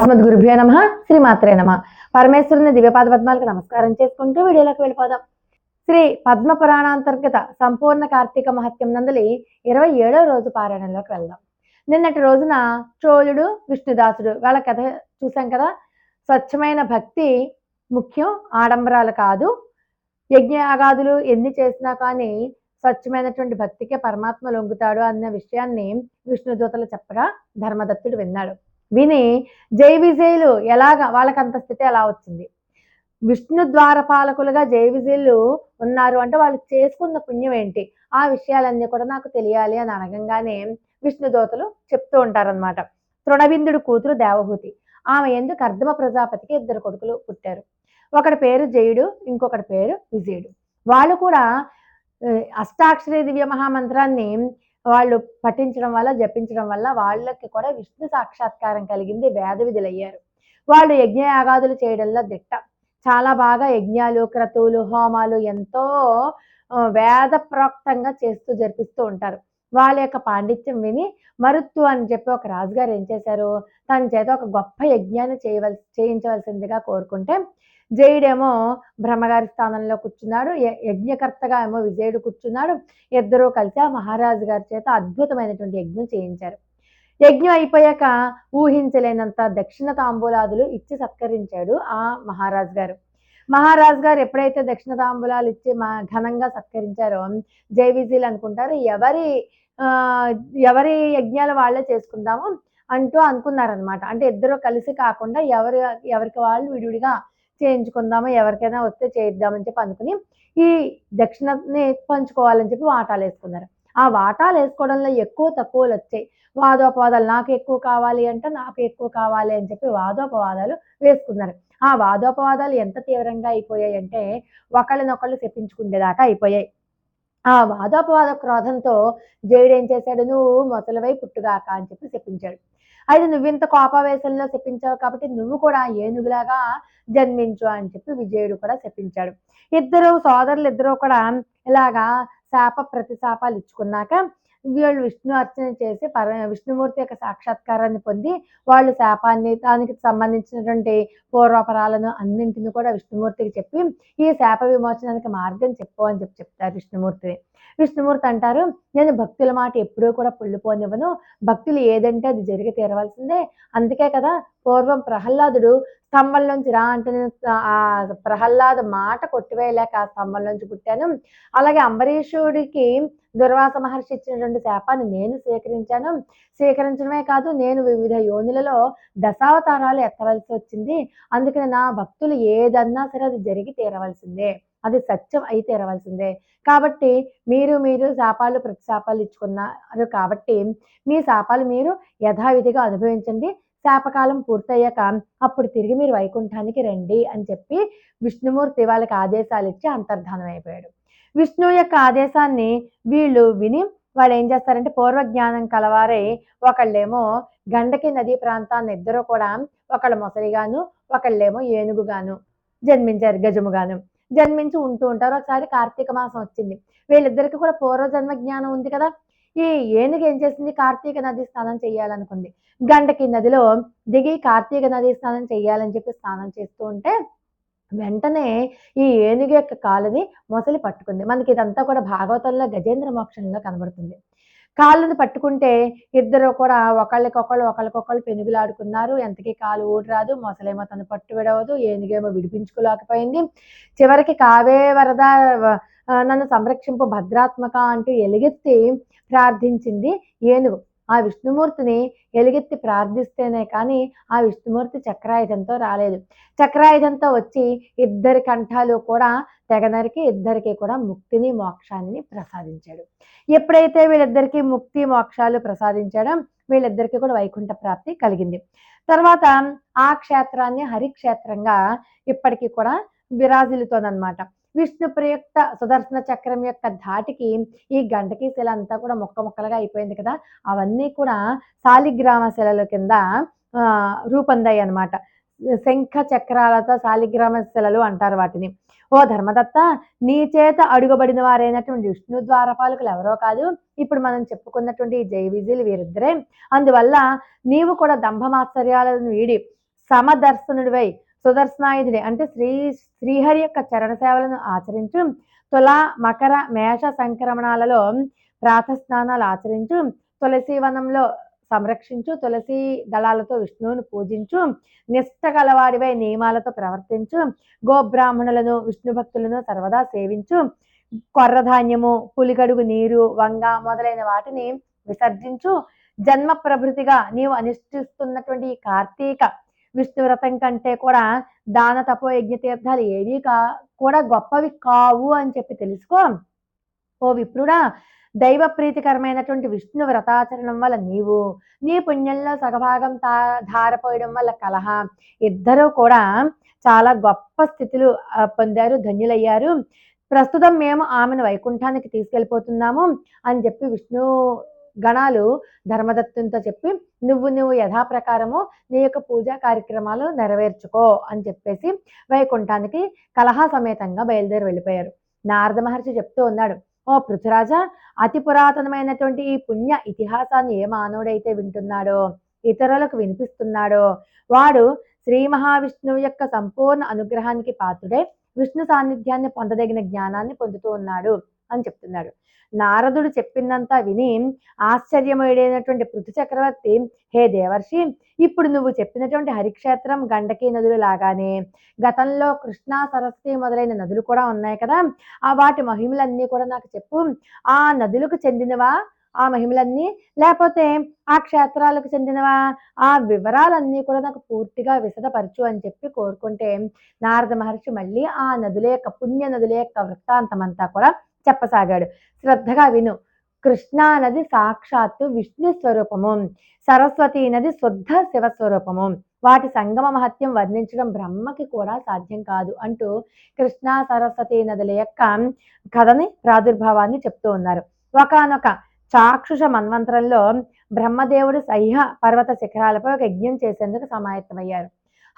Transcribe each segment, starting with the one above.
గురుభ్యో నమ. శ్రీమాత్రే నమ. పరమేశ్వరుని దివ్యపాద పద్మాలకు నమస్కారం చేసుకుంటూ వీడియోలోకి వెళ్ళిపోదాం. శ్రీ పద్మ పురాణాంతర్గత సంపూర్ణ కార్తీక మహత్యం నందలి 27వ రోజు పారాయణంలోకి వెళ్దాం. నిన్నటి రోజున చోళుడు విష్ణుదాసుడు వాళ్ళ కథ చూసాం కదా. స్వచ్ఛమైన భక్తి ముఖ్యం, ఆడంబరాలు కాదు. యజ్ఞయాగాదులు ఎన్ని చేసినా కానీ స్వచ్ఛమైనటువంటి భక్తికే పరమాత్మ లొంగుతాడు అన్న విషయాన్ని విష్ణుదూతలు చెప్పగా ధర్మదత్తుడు విన్నాడు. విని జై విజయులు ఎలాగా వాళ్ళకి అంత స్థితి ఎలా వచ్చింది, విష్ణు ద్వారపాలకులుగా జై విజయులు ఉన్నారు అంటే వాళ్ళు చేసుకున్న పుణ్యం ఏంటి, ఆ విషయాలన్నీ కూడా నాకు తెలియాలి అని అనగంగానే విష్ణుదూతలు చెప్తూ ఉంటారనమాట. తృణబిందుడు కూతురు దేవహూతి, ఆమె ఎందుకు కర్దమ ప్రజాపతికి 2 కొడుకులు పుట్టారు. ఒకటి పేరు జయుడు, ఇంకొకటి పేరు విజయుడు. వాళ్ళు కూడా అష్టాక్షరి దివ్య మహామంత్రాన్ని వాళ్ళు పఠించడం వల్ల, జపించడం వల్ల వాళ్ళకి కూడా విష్ణు సాక్షాత్కారం కలిగింది, వేద విధులయ్యారు. వాళ్ళు యజ్ఞయాగాదులు చేయడంలో దిట్ట. చాలా బాగా యజ్ఞాలు, క్రతువులు, హోమాలు ఎంతో వేద ప్రోక్తంగా చేస్తూ జరిపిస్తూ ఉంటారు. వాళ్ళ యొక్క పాండిత్యం విని మరుత్తు అని చెప్పి ఒక రాజుగారు ఏం చేశారు, తన చేత ఒక గొప్ప యజ్ఞాన్ని చేయించవలసిందిగా కోరుకుంటే, జయుడేమో బ్రహ్మగారి స్థానంలో కూర్చున్నాడు, యజ్ఞకర్తగా ఏమో విజయుడు కూర్చున్నాడు. ఇద్దరూ కలిసి ఆ మహారాజు గారి చేత అద్భుతమైనటువంటి యజ్ఞం చేయించారు. యజ్ఞం అయిపోయాక ఊహించలేనంత దక్షిణ తాంబూలాదులు ఇచ్చి సత్కరించాడు ఆ మహారాజు గారు. మహారాజు గారు ఎప్పుడైతే దక్షిణ తాంబూలాలు ఇచ్చి ఘనంగా సత్కరించారో జై విజయులు అనుకుంటారు, ఎవరి యజ్ఞాలు వాళ్ళే చేసుకుందాము అంటూ అనుకున్నారనమాట. అంటే ఇద్దరు కలిసి కాకుండా ఎవరికి వాళ్ళు విడివిడిగా చేయించుకుందాము, ఎవరికైనా వస్తే చేయిద్దామని చెప్పి అనుకుని ఈ దక్షిణని పంచుకోవాలని చెప్పి వాటాలు వేసుకున్నారు. ఆ వాటాలు వేసుకోవడంలో ఎక్కువ తక్కువలు వచ్చాయి. వాదోపవాదాలు, నాకు ఎక్కువ కావాలి అంటే నాకు ఎక్కువ కావాలి అని చెప్పి వాదోపవాదాలు వేసుకున్నారు. ఆ వాదోపవాదాలు ఎంత తీవ్రంగా అయిపోయాయి అంటే ఒకళ్ళనొకళ్ళు చెప్పించుకునేదాకా అయిపోయాయి. ఆ వాదోపవాద క్రోధంతో జయుడు ఏం చేశాడు, నువ్వు మొసలివై పుట్టుగాక అని చెప్పి చెప్పించాడు. అయితే నువ్వింత కోపావేశంలో చెప్పించావు కాబట్టి నువ్వు కూడా ఏనుగులాగా జన్మించు అని చెప్పి విజయుడు కూడా చెప్పించాడు. సోదరులు ఇద్దరు కూడా ఇలాగా శాప ప్రతిశాపాలు ఇచ్చుకున్నాక వీళ్ళు విష్ణు అర్చన చేసి విష్ణుమూర్తి యొక్క సాక్షాత్కారాన్ని పొంది వాళ్ళు శాపాన్ని, దానికి సంబంధించినటువంటి పూర్వపరాలను అన్నింటిని కూడా విష్ణుమూర్తికి చెప్పి ఈ శాప విమోచనానికి మార్గం చెప్పు అని చెప్పి చెప్తారు విష్ణుమూర్తిని. విష్ణుమూర్తి అంటారు, నేను భక్తుల మాట ఎప్పుడూ కూడా పొల్లిపోనివ్వను, భక్తులు ఏదంటే అది జరిగి తీరవలసిందే. అందుకే కదా పూర్వం ప్రహ్లాదుడు స్తంభంలోంచి రా అంటే నేను ఆ ప్రహ్లాద మాట కొట్టివేయలేక ఆ స్తంభంలోంచి పుట్టాను. అలాగే అంబరీషుడికి దుర్వాస మహర్షి ఇచ్చినటువంటి శాపాన్ని నేను స్వీకరించడమే కాదు, నేను వివిధ యోనులలో దశావతారాలు ఎత్తవలసి వచ్చింది. అందుకని నా భక్తులు ఏదన్నా సరే అది జరిగి తీరవలసిందే, అది సత్యం అయి తీరవలసిందే. కాబట్టి మీరు శాపాలు ప్రతిశాపాలు ఇచ్చుకున్నారు కాబట్టి మీ శాపాలు మీరు యథావిధిగా అనుభవించండి, శాపకాలం పూర్తయ్యాక అప్పుడు తిరిగి మీరు వైకుంఠానికి రండి అని చెప్పి విష్ణుమూర్తి వాళ్ళకి ఆదేశాలు ఇచ్చి అంతర్ధానం అయిపోయాడు. విష్ణువు యొక్క ఆదేశాన్ని వీళ్ళు విని వాళ్ళు ఏం చేస్తారంటే పూర్వజ్ఞానం కలవారై ఒకళ్ళేమో గండకి నదీ ప్రాంతాన్ని ఇద్దరు కూడా ఒకళ్ళు మొసలిగాను ఒకళ్ళేమో ఏనుగుగాను జన్మించారు, గజముగాను జన్మించి ఉంటూ ఉంటారు. ఒకసారి కార్తీక మాసం వచ్చింది, వీళ్ళిద్దరికి కూడా పూర్వజన్మ జ్ఞానం ఉంది కదా. ఈ ఏనుగు ఏం చేసింది, కార్తీక నది స్నానం చేయాలనుకుంది. గండకి నదిలో దిగి కార్తీక నది స్నానం చేయాలని చెప్పి స్నానం చేస్తూ ఉంటే వెంటనే ఈ ఏనుగు యొక్క కాలుని మొసలి పట్టుకుంది. మనకి ఇదంతా కూడా భాగవతంలో గజేంద్ర మోక్షంలో కనబడుతుంది. కాళ్ళని పట్టుకుంటే ఇద్దరు కూడా ఒకళ్ళకొకళ్ళు పెనుగులాడుకున్నారు. ఎంతకీ కాలు ఊడి రాదు, మొసలేమో తను పట్టు విడవదు, ఏనుగేమో విడిపించుకోలేకపోయింది. చివరికి కావే వరద నన్ను సంరక్షింపు భద్రాత్మక అంటూ ఎలుగెత్తి ప్రార్థించింది ఏనుగు. ఆ విష్ణుమూర్తిని ఎలుగెత్తి ప్రార్థిస్తేనే కానీ ఆ విష్ణుమూర్తి చక్రాయుధంతో రాలేదు. చక్రాయుధంతో వచ్చి ఇద్దరి కంఠాలు కూడా తెగనరికి ఇద్దరికి కూడా ముక్తిని మోక్షాన్ని ప్రసాదించాడు. ఎప్పుడైతే వీళ్ళిద్దరికీ ముక్తి మోక్షాలు ప్రసాదించాడో వీళ్ళిద్దరికీ కూడా వైకుంఠ ప్రాప్తి కలిగింది. తర్వాత ఆ క్షేత్రాన్ని హరిక్షేత్రంగా ఇప్పటికీ కూడా విరాజిల్లుతోందనమాట. విష్ణు ప్రయుక్త సుదర్శన చక్రం యొక్క ధాటికి ఈ గంటకీ శిల అంతా కూడా ముక్కలుగా అయిపోయింది కదా, అవన్నీ కూడా శాలిగ్రామ శిలల కింద రూపొందాయి అనమాట. శంఖ చక్రాలతో శాలిగ్రామ శిలలు అంటారు వాటిని. ఓ ధర్మదత్త, నీ చేత అడుగబడిన వారైనటువంటి విష్ణు ద్వారపాలకులు ఎవరో కాదు, ఇప్పుడు మనం చెప్పుకున్నటువంటి జై విజయులు వీరిద్దరే. అందువల్ల నీవు కూడా దంభమాశ్చర్యాలను వీడి సమదర్శనుడివై సుదర్శనాయుధుడి అంటే శ్రీహరి యొక్క చరణ సేవలను ఆచరించు. తుల మకర మేష సంక్రమణాలలో ప్రాతస్నానాలు ఆచరించు. తులసి వనంలో సంరక్షించు. తులసి దళాలతో విష్ణువును పూజించు. నిష్ట గలవాడివై నియమాలతో ప్రవర్తించు. గోబ్రాహ్మణులను విష్ణు భక్తులను సర్వదా సేవించు. కొర్రధాన్యము, పులిగడుగు నీరు, వంగ మొదలైన వాటిని విసర్జించు. జన్మ ప్రభృతిగా నీవు అనుష్ఠిస్తున్నటువంటి ఈ కార్తీక విష్ణు వ్రతం కంటే కూడా దాన తపో యజ్ఞ తీర్థాలు ఏవి కూడా గొప్పవి కావు అని చెప్పి తెలుసుకో. ఓ విప్రుడా, దైవ ప్రీతికరమైనటువంటి విష్ణు వ్రతాచరణం వల్ల నీవు నీ పుణ్యంలో సగభాగం ధారపోయడం వల్ల కలహ ఇద్దరూ కూడా చాలా గొప్ప స్థితులు పొందారు, ధన్యులయ్యారు. ప్రస్తుతం మేము ఆమెను వైకుంఠానికి తీసుకెళ్ళిపోతున్నాము అని చెప్పి విష్ణు గణాలు ధర్మదత్తునితో చెప్పి నువ్వు యథాప్రకారము నీ యొక్క పూజా కార్యక్రమాలు నెరవేర్చుకో అని చెప్పేసి వైకుంఠానికి కలహ సమేతంగా బయలుదేరి వెళ్ళిపోయారు. నారద మహర్షి చెప్తూ ఉన్నాడు, ఓ పృథ్వరాజా, అతి పురాతనమైనటువంటి ఈ పుణ్య ఇతిహాసాన్ని ఏ మానవుడైతే వింటున్నాడో, ఇతరులకు వినిపిస్తున్నాడో వాడు శ్రీ మహావిష్ణువు యొక్క సంపూర్ణ అనుగ్రహానికి పాత్రుడే విష్ణు సాన్నిధ్యాన్ని పొందదగిన జ్ఞానాన్ని పొందుతూ ఉన్నాడు అని చెప్తున్నాడు. నారదుడు చెప్పిందంతా విని ఆశ్చర్యమయుడైనటువంటి పృథు చక్రవర్తి, హే దేవర్షి, ఇప్పుడు నువ్వు చెప్పినటువంటి హరిక్షేత్రం, గండకీ నదులు లాగానే గతంలో కృష్ణా, సరస్వతి మొదలైన నదులు కూడా ఉన్నాయి కదా, ఆ వాటి మహిమలన్నీ కూడా నాకు చెప్పు. ఆ నదులకు చెందినవా ఆ మహిమలన్నీ, లేకపోతే ఆ క్షేత్రాలకు చెందినవా, ఆ వివరాలన్నీ కూడా నాకు పూర్తిగా విశదపరచు అని చెప్పి కోరుకుంటే నారద మహర్షి మళ్ళీ ఆ నదుల యొక్క పుణ్య నదుల యొక్క వృత్తాంతం అంతా కూడా చెప్పసాగాడు. శ్రద్ధగా విను. కృష్ణా నది సాక్షాత్తు విష్ణు స్వరూపము, సరస్వతి నది శుద్ధ శివస్వరూపము. వాటి సంగమ మహత్యం వర్ణించడం బ్రహ్మకి కూడా సాధ్యం కాదు అంటూ కృష్ణా సరస్వతి నదుల యొక్క కథని ప్రాదుర్భావాన్ని చెప్తూ ఉన్నారు. ఒకానొక చాక్షుష మన్వంతరంలో బ్రహ్మదేవుడు సహ్య పర్వత శిఖరాలపై ఒక యజ్ఞం చేసేందుకు సమాయత్తమయ్యారు.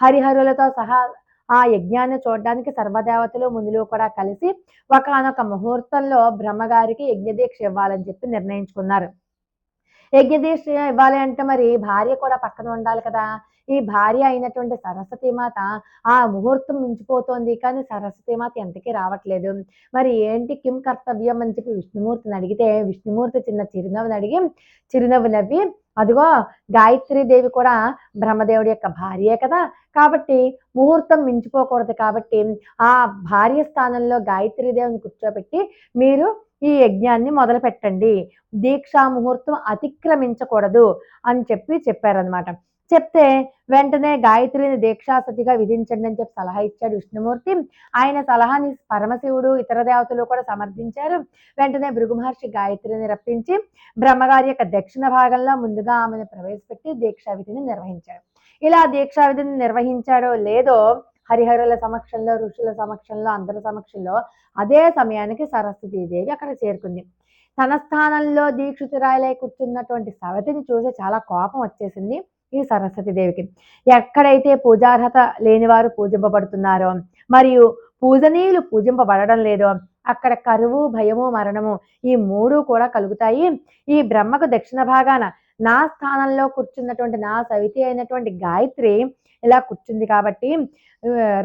హరిహరులతో సహా ఆ యజ్ఞాన్ని చూడడానికి సర్వదేవతలు మునులు కూడా కలిసి ఒకానొక ముహూర్తంలో బ్రహ్మగారికి యజ్ఞదీక్ష ఇవ్వాలని చెప్పి నిర్ణయించుకున్నారు. యజ్ఞదీక్ష ఇవ్వాలి అంటే మరి భార్య కూడా పక్కన ఉండాలి కదా. ఈ భార్య అయినటువంటి సరస్వతీమాత ఆ ముహూర్తం మించిపోతోంది, కానీ సరస్వతీమాత ఎంతకీ రావట్లేదు. మరి ఏంటి కిం కర్తవ్యం అని చెప్పి విష్ణుమూర్తిని అడిగితే విష్ణుమూర్తి చిరునవ్వు నవ్వి, అదిగో గాయత్రీదేవి కూడా బ్రహ్మదేవుడి యొక్క భార్యే కదా, కాబట్టి ముహూర్తం మించిపోకూడదు, కాబట్టి ఆ భార్య స్థానంలో గాయత్రీదేవిని కూర్చోబెట్టి మీరు ఈ యజ్ఞాన్ని మొదలు పెట్టండి, దీక్షా ముహూర్తం అతిక్రమించకూడదు అని చెప్పారనమాట. చెప్తే వెంటనే గాయత్రిని దీక్షాసతిగా విధించండి అని చెప్పి సలహా ఇచ్చాడు విష్ణుమూర్తి. ఆయన సలహాని పరమశివుడు, ఇతర దేవతలు కూడా సమర్థించారు. వెంటనే భృగు మహర్షి గాయత్రిని రప్పించి బ్రహ్మగారి యొక్క దక్షిణ భాగంలో ముందుగా ఆమెను ప్రవేశపెట్టి దీక్షా విధిని నిర్వహించాడు. ఇలా దీక్షా విధిని నిర్వహించాడో లేదో హరిహరుల సమక్షంలో, ఋషుల సమక్షంలో, అందరి సమక్షంలో అదే సమయానికి సరస్వతీదేవి అక్కడ చేరుకుంది. తన స్థానంలో దీక్షితురాలై కూర్చున్నటువంటి సవతిని చూసి చాలా కోపం వచ్చేసింది ఈ సరస్వతీదేవికి. ఎక్కడైతే పూజార్హత లేనివారు పూజింపబడుతున్నారో మరియు పూజనీయులు పూజింపబడడం లేదో అక్కడ కరువు, భయము, మరణము ఈ మూడు కూడా కలుగుతాయి. ఈ బ్రహ్మకు దక్షిణ భాగాన నా స్థానంలో కూర్చున్నటువంటి నా సవితి అయినటువంటి గాయత్రి ఇలా కూర్చుంది కాబట్టి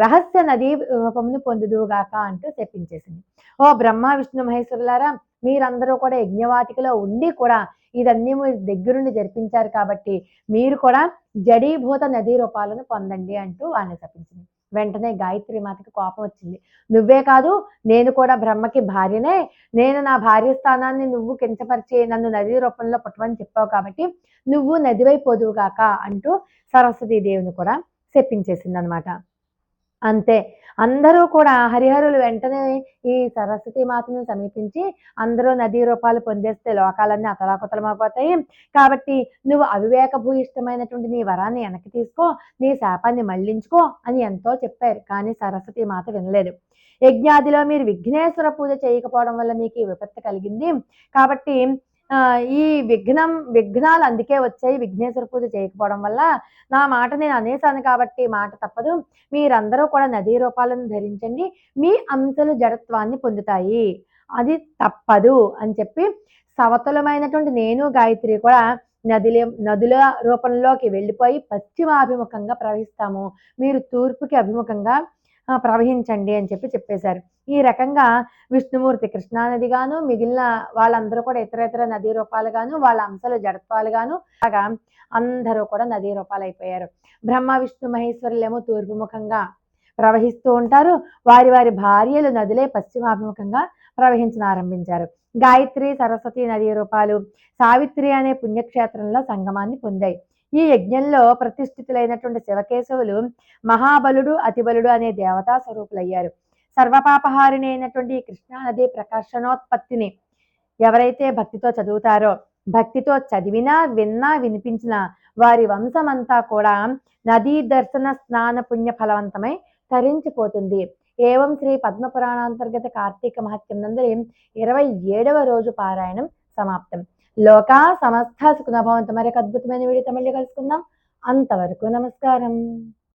రహస్య నది రూపమును పొందుదువుగాక అంటూ చెప్పించేసింది. ఓ బ్రహ్మ, విష్ణు, మహేశ్వరులారా, మీరందరూ కూడా యజ్ఞవాటికలో ఉండి కూడా ఇదన్నీ మీరు దగ్గరుండి జరిపించారు కాబట్టి మీరు కూడా జడీభూత నదీ రూపాలను పొందండి అంటూ వాణ్ణి చెప్పించింది. వెంటనే గాయత్రి మాతకి కోపం వచ్చింది. నువ్వే కాదు, నేను కూడా బ్రహ్మకి భార్యనే, నేను నా భార్య స్థానాన్ని నువ్వు కించపరిచి నన్ను నదీ రూపంలో పుట్టమని చెప్పావు కాబట్టి నువ్వు నదివై పోదువుగాక అంటూ సరస్వతీదేవిని కూడా చెప్పించేసింది అనమాట. అంతే, అందరూ కూడా హరిహరులు వెంటనే ఈ సరస్వతీ మాతను సమీపించి అందరూ నదీ రూపాలు పొందేస్తే లోకాలన్నీ అతలాకుతలమైపోతాయి, కాబట్టి నువ్వు అవివేక భూయిష్టమైనటువంటి నీ వరాన్ని వెనక్కి తీసుకో, నీ శాపాన్ని మళ్లించుకో అని ఎంతో చెప్పారు. కానీ సరస్వతీ మాత వినలేదు. యజ్ఞాదిలో మీరు విఘ్నేశ్వర పూజ చేయకపోవడం వల్ల మీకు ఈ విపత్తు కలిగింది, కాబట్టి ఈ విఘ్నాలు అందుకే వచ్చాయి, విఘ్నేశ్వర పూజ చేయకపోవడం వల్ల. నా మాట నేను అనేసాను కాబట్టి మాట తప్పదు, మీరందరూ కూడా నదీ రూపాలను ధరించండి, మీ అంశలు జడత్వాన్ని పొందుతాయి, అది తప్పదు అని చెప్పి సవతులమైనటువంటి నేను గాయత్రి కూడా నదుల రూపంలోకి వెళ్ళిపోయి పశ్చిమాభిముఖంగా ప్రవహిస్తాము, మీరు తూర్పుకి అభిముఖంగా ప్రవహించండి అని చెప్పేశారు. ఈ రకంగా విష్ణుమూర్తి కృష్ణానదిగాను, మిగిలిన వాళ్ళందరూ కూడా ఇతర నదీ రూపాలుగాను, వాళ్ళ అంశాలు జడత్వాలుగాను అలాగా అందరూ కూడా నదీ రూపాలైపోయారు. బ్రహ్మ విష్ణు మహేశ్వరులేమో తూర్పుముఖంగా ప్రవహిస్తూ ఉంటారు, వారి భార్యలు నదులే పశ్చిమాభిముఖంగా ప్రవహించనారంభించారు. గాయత్రి సరస్వతి నదీ రూపాలు సావిత్రి అనే పుణ్యక్షేత్రంలో సంగమాన్ని పొందాయి. ఈ యజ్ఞంలో ప్రతిష్ఠితులైనటువంటి శివకేశవులు మహాబలుడు అతిబలుడు అనే దేవతా స్వరూపులయ్యారు. సర్వపాపహారిణి అయినటువంటి ఈ కృష్ణానది ప్రకాశనోత్పత్తిని ఎవరైతే భక్తితో చదువుతారో, భక్తితో చదివినా విన్నా వినిపించిన వారి వంశమంతా కూడా నదీ దర్శన స్నాన పుణ్య ఫలవంతమై తరించిపోతుంది. ఏవం శ్రీ పద్మపురాణాంతర్గత కార్తీక మహత్యం నందరి 27వ రోజు పారాయణం సమాప్తం. లోకా సమస్త సుఖినో భవంతు. మరొక అద్భుతమైన వీడియోతో మళ్ళీ కలుసుకుందాం. అంతవరకు నమస్కారం.